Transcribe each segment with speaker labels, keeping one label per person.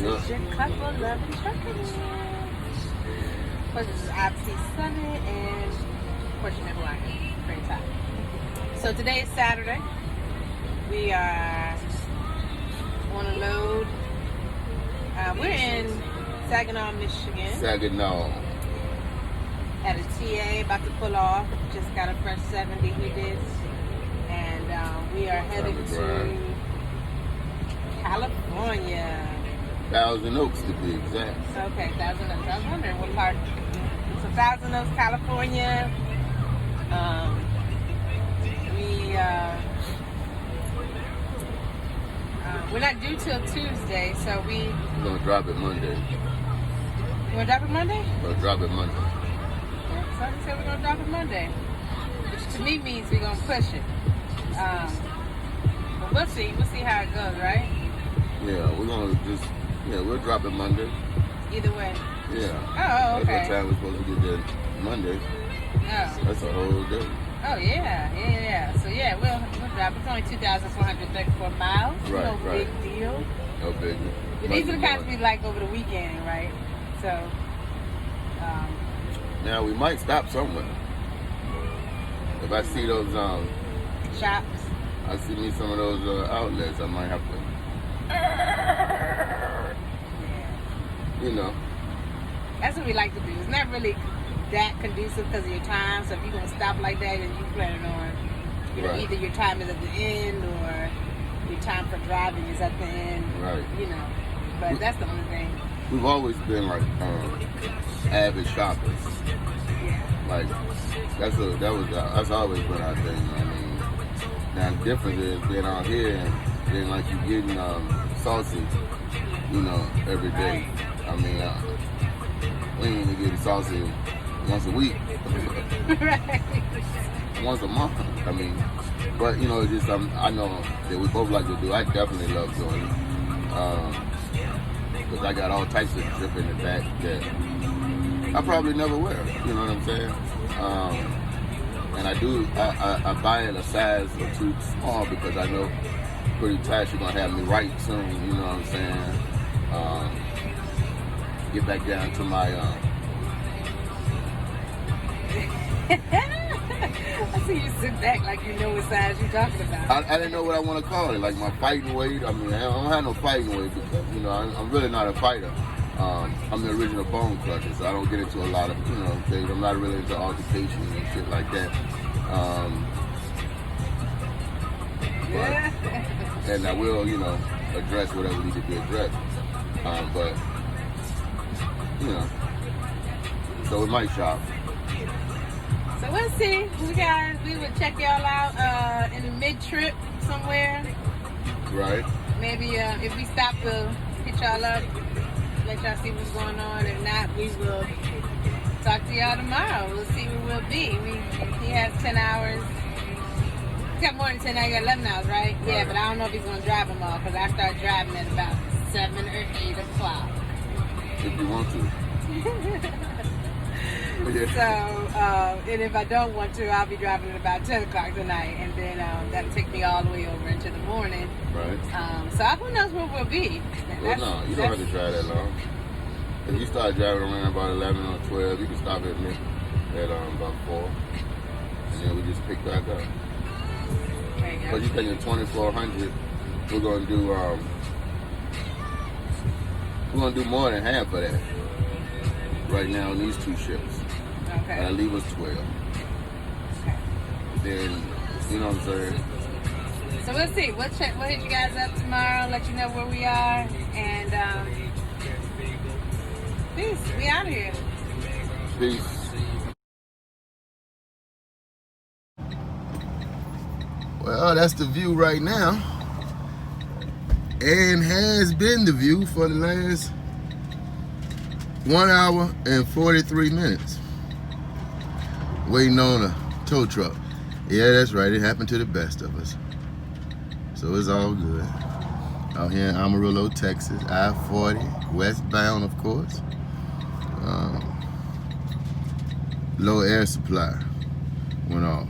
Speaker 1: is your couple loving truckers. Which is obviously sunny and of course you know who I am. Very tired. So today is Saturday. We are on a load. We're in Saginaw, Michigan.
Speaker 2: Saginaw.
Speaker 1: At a TA, about to pull off. Just got a fresh 70 he did. And we are headed to California.
Speaker 2: Thousand Oaks to be exact.
Speaker 1: Okay, Thousand Oaks. I was wondering what part. So Thousand Oaks, California. We're not due till Tuesday, so we're
Speaker 2: gonna drop it Monday.
Speaker 1: You wanna drop it Monday?
Speaker 2: We'll drop it Monday.
Speaker 1: Yeah, somebody said we're gonna drop it Monday, which to me means we're gonna push it. But we'll see. We'll see how it goes, right?
Speaker 2: Yeah, we're gonna we'll drop it Monday.
Speaker 1: Either way.
Speaker 2: Yeah.
Speaker 1: Oh, okay.
Speaker 2: That's what time we're supposed to get there Monday.
Speaker 1: Oh.
Speaker 2: That's a whole day.
Speaker 1: Oh yeah. So yeah, we'll drop. It's only 2,434 miles.
Speaker 2: Right,
Speaker 1: no
Speaker 2: right.
Speaker 1: big deal.
Speaker 2: No big deal.
Speaker 1: But these are the kinds we like over the weekend, right? So.
Speaker 2: Now we might stop somewhere. If I see those
Speaker 1: shops.
Speaker 2: I see me some of those outlets. I might have to.
Speaker 1: Yeah.
Speaker 2: You know.
Speaker 1: That's what we like to do. It's not really that conducive because of your time. So if you're gonna stop like that, then you planning on, you know, either your time is at the end or your time for driving is at the end.
Speaker 2: Right.
Speaker 1: You know. But that's the only thing.
Speaker 2: We've always been like avid shoppers.
Speaker 1: Yeah.
Speaker 2: Like that's always been our thing. I mean, now the difference is being out here and being like you getting saucy, you know, every day.
Speaker 1: Right.
Speaker 2: I mean, we ain't even getting saucy once a week,
Speaker 1: Right.
Speaker 2: once a month. I mean, but you know, it's just I know that we both like to do. I definitely love doing it. Because I got all types of drip in the back that I probably never wear. You know what I'm saying? And I buy in a size or two small because I know pretty tight you're gonna have me right soon. You know what I'm saying? Get back down to my.
Speaker 1: I see you sit back like you know what size you're talking about.
Speaker 2: I didn't know what I want to call it, like my fighting weight. I mean, I don't have no fighting weight because, you know, I'm really not a fighter. I'm the original bone crusher, so I don't get into a lot of, you know, things. I'm not really into altercations and shit like that. And I will, you know, address whatever needs to be addressed. But, you know, so we might shop.
Speaker 1: So we'll see. We will check y'all out in the mid-trip somewhere.
Speaker 2: Right.
Speaker 1: Maybe if we stop, we'll hit y'all up, let y'all see what's going on. If not, we will talk to y'all tomorrow. We'll see where we'll be. He has 10 hours. He's got more than 10 hours. He got 11 hours, right? Yeah, but I don't know if he's going to drive them all because I start driving at about 7 or 8 o'clock.
Speaker 2: If you want to.
Speaker 1: So, and if I don't want to, I'll be driving at about 10 o'clock tonight, and then that'll take me all the way over into the morning.
Speaker 2: Right.
Speaker 1: So who knows where we'll be?
Speaker 2: Well, no, you don't have to drive that long. If you start driving around about 11 or 12, you can stop at me at about 4, and then we just pick back up. But you're paying 2,400. We're gonna do more than half of that right now on these two ships.
Speaker 1: Okay.
Speaker 2: And I leave us 12.
Speaker 1: Okay.
Speaker 2: Then, you know what I'm saying?
Speaker 1: So we'll see. We'll hit you guys up tomorrow, let you know where we are, and peace. We out of here.
Speaker 2: Peace. Well, that's the view right now. And has been the view for the last 1 hour and 43 minutes. Waiting on a tow truck. Yeah, that's right. It happened to the best of us. So it's all good. Out here in Amarillo, Texas, I-40, westbound, of course. Low air supply went off.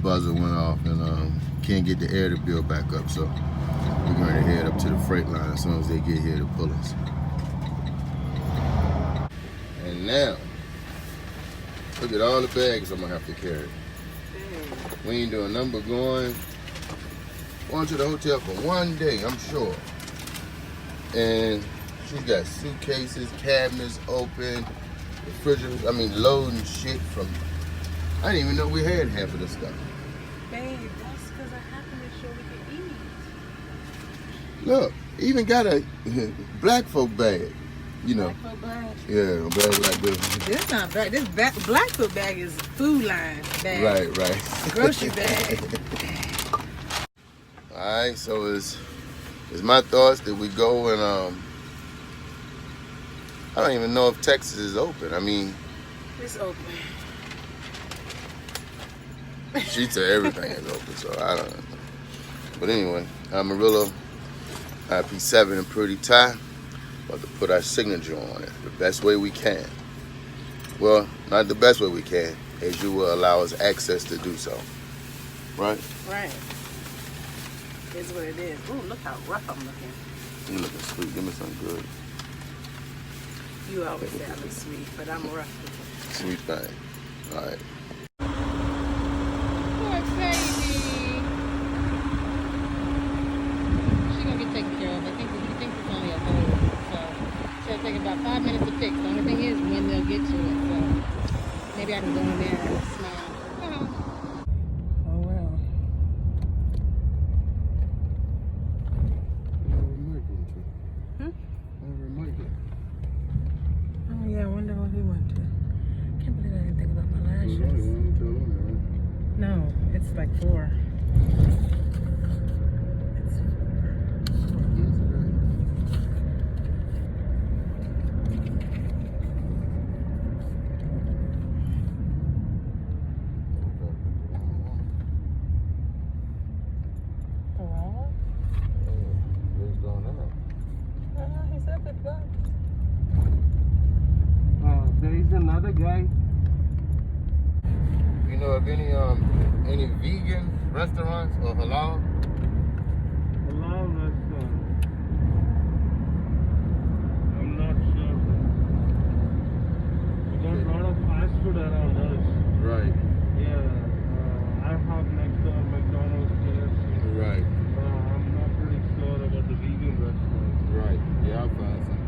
Speaker 2: Buzzer went off and can't get the air to build back up. So We're going to head up to the freight line as soon as they get here to pull us. And now, look at all the bags I'm going to have to carry. We ain't doing nothing but going to the hotel for one day, I'm sure. And she's got suitcases, cabinets open, refrigerators, loading shit from... I didn't even know we had half of this stuff.
Speaker 1: Babe, that's because I have to make sure we can eat.
Speaker 2: Look, even got a black folk bag. You know.
Speaker 1: Black folk bag?
Speaker 2: Yeah, a bag like this.
Speaker 1: This not bag. This black folk bag is food line bag.
Speaker 2: Right.
Speaker 1: Grocery bag.
Speaker 2: Alright, so it's my thoughts that we go and I don't even know if Texas is open.
Speaker 1: It's open.
Speaker 2: She said everything is open, so I don't know. But anyway, Amarillo, IP7 and Pretty Tie, about to put our signature on it the best way we can. Well, not the best way we can, as you will allow us access to do so. Right?
Speaker 1: Right. It's what it is. Ooh, look how rough I'm looking.
Speaker 2: You looking sweet. Give me something good.
Speaker 1: You always say I look sweet, but I'm rough looking.
Speaker 2: Sweet thing. All right.
Speaker 1: Poor baby. She's gonna get taken care of. I think it's only a hold, so it'll take about 5 minutes to fix. The only thing is when they'll get to it. So maybe I can go in there and smile. Oh well. Oh yeah, I wonder what he went to. Can't believe I didn't think about my lashes. No, it's like 4. It's 4. Well?
Speaker 2: What's going on?
Speaker 1: He said $50.
Speaker 3: There is another guy.
Speaker 2: You know of any vegan restaurants or halal?
Speaker 3: Halal restaurant. I'm not sure. There's a lot of fast food around us.
Speaker 2: Right.
Speaker 3: Yeah. I have next door McDonald's, KFC.
Speaker 2: Right.
Speaker 3: I'm not pretty sure about the vegan restaurant.
Speaker 2: Right. Yeah, I'll find something.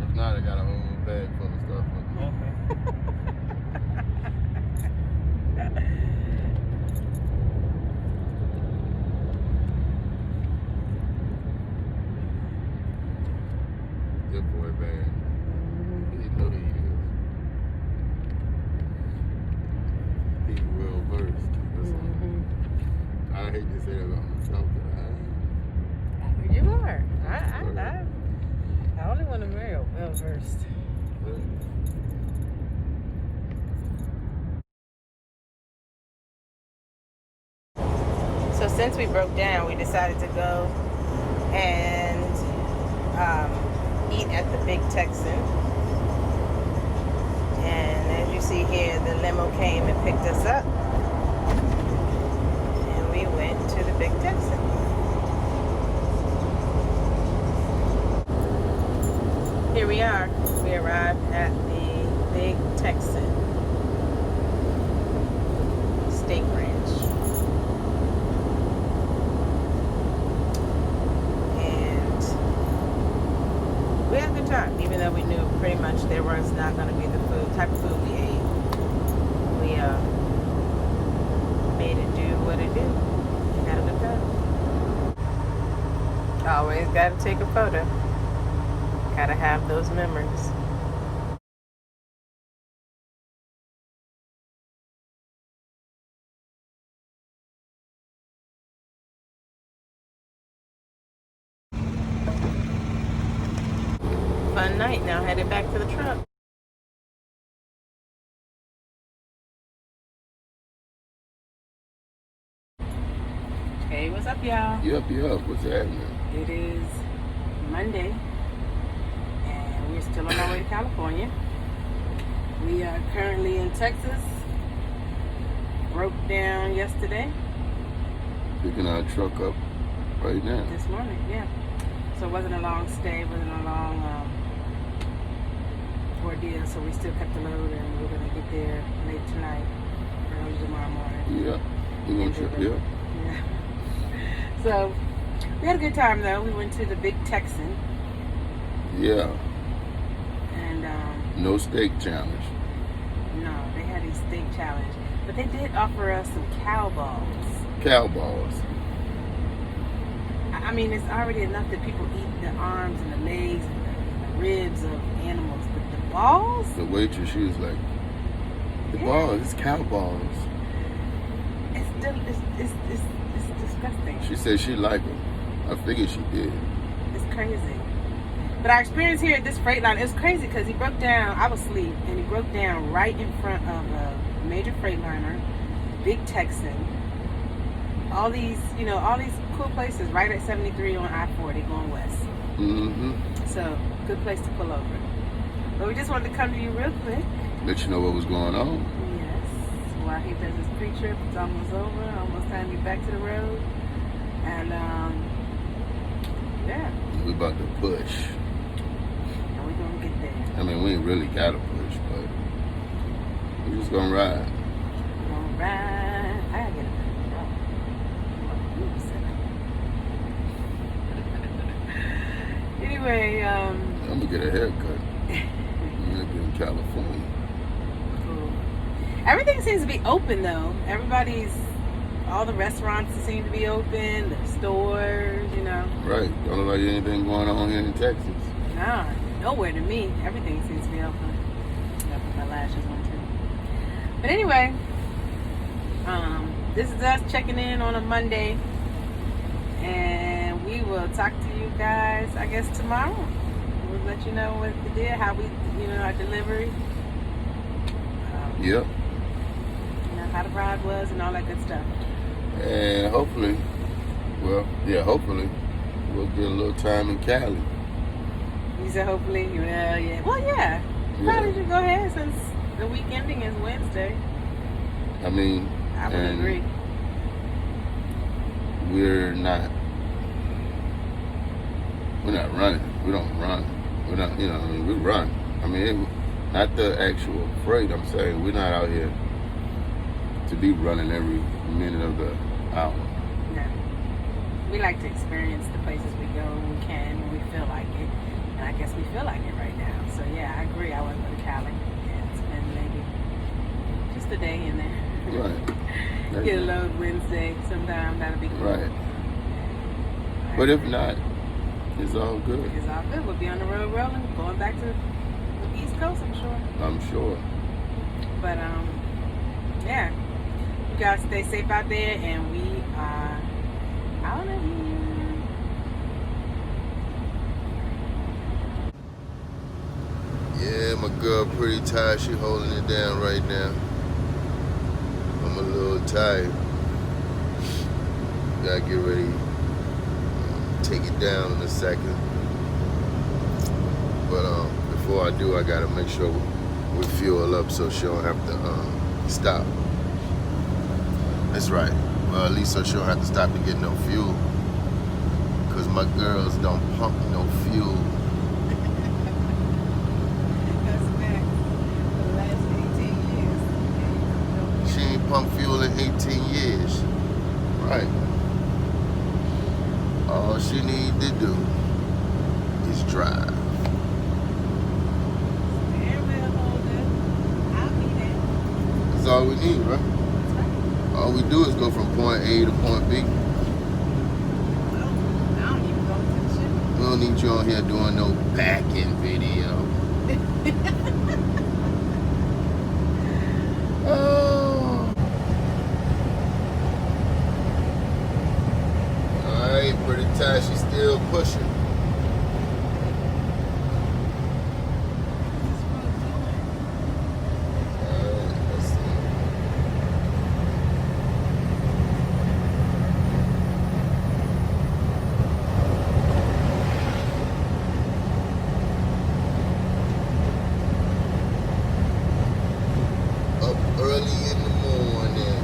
Speaker 2: If not, I got a whole bag full of stuff.
Speaker 3: Okay.
Speaker 2: Good boy, man. You know he is. He's well versed. I hate to say that about myself, but
Speaker 1: You are. I only want to marry a well-versed. So since we broke down, we decided to go and eat at the Big Texan. And as you see here, the limo came and picked us up. And we went to the Big Texan. Here we are. We arrived at the Big Texan Steak Ranch. And we had a good time, even though we knew pretty much there was not going to be the type of food we ate. We made it do what it did. We had a good time. Always got to take a photo. Gotta have those memories. Fun night. Now headed back to the truck. Hey, what's up, y'all?
Speaker 2: Yup. What's happening?
Speaker 1: It is Monday. We're still on our way to California. We are currently in Texas. Broke down yesterday.
Speaker 2: Picking our truck up. right now.
Speaker 1: This morning, yeah. So it wasn't a long stay, wasn't a long ordeal. So we still kept the load, and we're gonna get there late tonight, early tomorrow morning.
Speaker 2: Yeah. We're gonna trip. Yeah.
Speaker 1: Yeah. So we had a good time though. We went to the Big Texan.
Speaker 2: Yeah.
Speaker 1: And
Speaker 2: No steak challenge.
Speaker 1: no, they had a steak challenge, but they did offer us some cow balls.
Speaker 2: Cow balls.
Speaker 1: I mean, it's already enough that people eat the arms and the legs and the ribs of animals, but the balls?
Speaker 2: The waitress, she was like, the balls, it's cow balls.
Speaker 1: It's disgusting.
Speaker 2: She said she liked them. I figured she did.
Speaker 1: It's crazy. But our experience here at this Freightliner, it was crazy because he broke down, I was asleep, and he broke down right in front of a major Freightliner, Big Texan. All these cool places right at 73 on I-40 going west.
Speaker 2: Mm-hmm.
Speaker 1: So, good place to pull over. But we just wanted to come to you real quick.
Speaker 2: Let you know what was going on.
Speaker 1: Yes. While he does his pre-trip, it's almost over. Almost time to get back to the road. And, yeah.
Speaker 2: We about to push.
Speaker 1: And we're going to get there.
Speaker 2: I mean, we ain't really got to push, but we're just going to ride.
Speaker 1: We're going to ride. I got to get a Anyway,
Speaker 2: I'm going to get a haircut. I'm going to be in California.
Speaker 1: Cool. Everything seems to be open, though. All the restaurants seem to be open, the stores,
Speaker 2: Right. Don't look like anything going on here in Texas.
Speaker 1: Nah, nowhere to me. Everything seems to be open. I put my lashes on, too. But anyway, this is us checking in on a Monday. And we will talk to you guys, I guess, tomorrow. We'll let you know what we did, how we, our delivery.
Speaker 2: Yep.
Speaker 1: How the ride was and all that good stuff.
Speaker 2: And hopefully, we'll get a little time in Cali.
Speaker 1: You said hopefully? Well, yeah. Well, yeah. Probably should go ahead since the week ending is Wednesday.
Speaker 2: I mean,
Speaker 1: I would agree.
Speaker 2: We're not running. We don't run. We're not, we run. I mean, not the actual freight. I'm saying we're not out here to be running every minute of the hour.
Speaker 1: No. We like to experience the places we go when we can, when we feel like it. And I guess we feel like it right now. So, yeah, I agree. I want to go to Cali and spend maybe just a day in there.
Speaker 2: Right.
Speaker 1: Get a load Wednesday sometime. That'll be cool.
Speaker 2: Right. But if not, it's all good.
Speaker 1: It's all good. We'll be on the road rolling, going back to the East Coast, I'm sure.
Speaker 2: I'm sure.
Speaker 1: But, yeah. You guys stay safe out there, and we are out of here.
Speaker 2: Yeah, my girl pretty tired. She holding it down right now. I'm a little tired. Gotta get ready. Take it down in a second. But before I do, I gotta make sure we fuel up so she don't have to stop. That's right. Well, at least so she don't have to stop to get no fuel. Cause my girls don't pump no fuel.
Speaker 1: That's back for the last 18 years.
Speaker 2: She ain't pumped fuel in 18 years. Right. All she need to do is drive.
Speaker 1: Steering wheel holder. I'll be there.
Speaker 2: That's all we need, right?
Speaker 1: That's right.
Speaker 2: All we do is go from point A to point B.
Speaker 1: Well, I don't even go to the ship.
Speaker 2: We don't need you on here doing no back-end video. Oh. Alright, pretty tight. She's still pushing. Alright, let's see. Up early in the morning,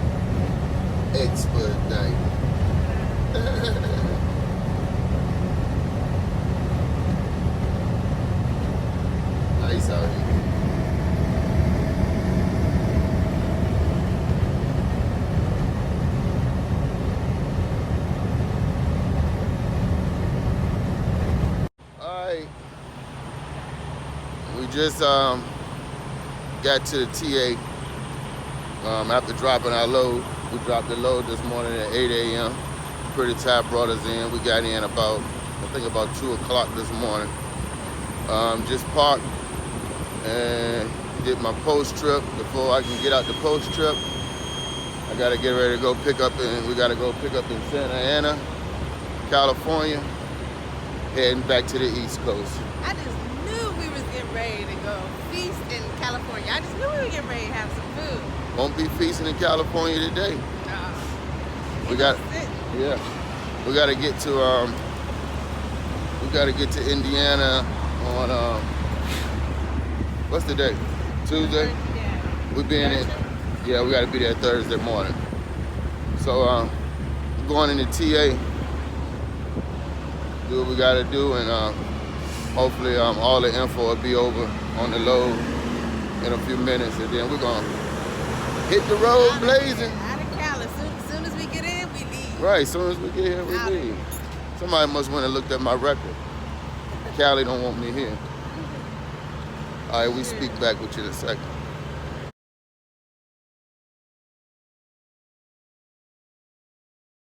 Speaker 2: expediting. just got to the TA after dropping our load. We dropped the load this morning at 8 a.m. Pretty Tap brought us in. We got in about, I think about 2 o'clock this morning. Just parked and did my post trip. Before I can get out the post trip, I gotta get ready to go pick up we gotta go pick up in Santa Ana, California, heading back to the East Coast.
Speaker 1: I just knew we was getting ready to go feast in California. I just knew we were getting ready to have some food.
Speaker 2: Won't be feasting in California today.
Speaker 1: No.
Speaker 2: We got, yeah, we gotta get to Indiana on what's the day? Tuesday.
Speaker 1: Yeah.
Speaker 2: We being in, yeah, we gotta be there Thursday morning. So we're going into TA, do what we gotta do, and hopefully all the info will be over on the load in a few minutes, and then we're gonna hit the road blazing.
Speaker 1: Out of Cali. As soon as we get in, we leave.
Speaker 2: Right, as soon as we get here, we leave. Somebody must went and looked at my record. Cali don't want me here. All right, we speak back with you in a second.